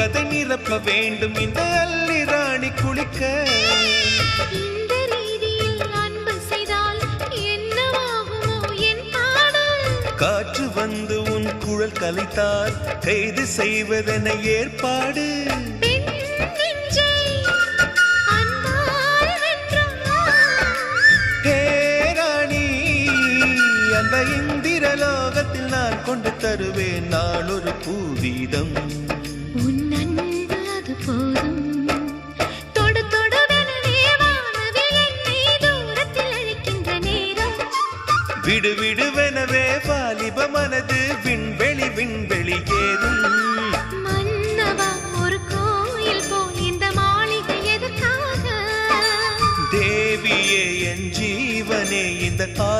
உள்ளதை நிரப்ப வேண்டும் இந்த அல்லி ராணி குளிக்க. இந்த ரீதியில் அன்பு செய்தால் என்னவாகுமோ என் பாடல். காற்று வந்து உன் குழல் கலைத்தால் கைது செய்வதென ஏற்பாடு. அந்த இந்திரலோகத்தில் நான் கொண்டு தருவேன் நான் ஒரு பூவீதம். உன் அன்பு அது போதும். தொடு தொடுவெனவே வானவில் என்னை தூரத்தில் அழைக்கின்ற நேரம். விடு விடுவெனவே வாலிப மனது விண்வெளி விண்வெளி ஏதும். மன்னவா ஒரு கோயில் போல் இந்த மாளிகை எதற்காக? தேவியே என் ஜீவனே இந்த கால்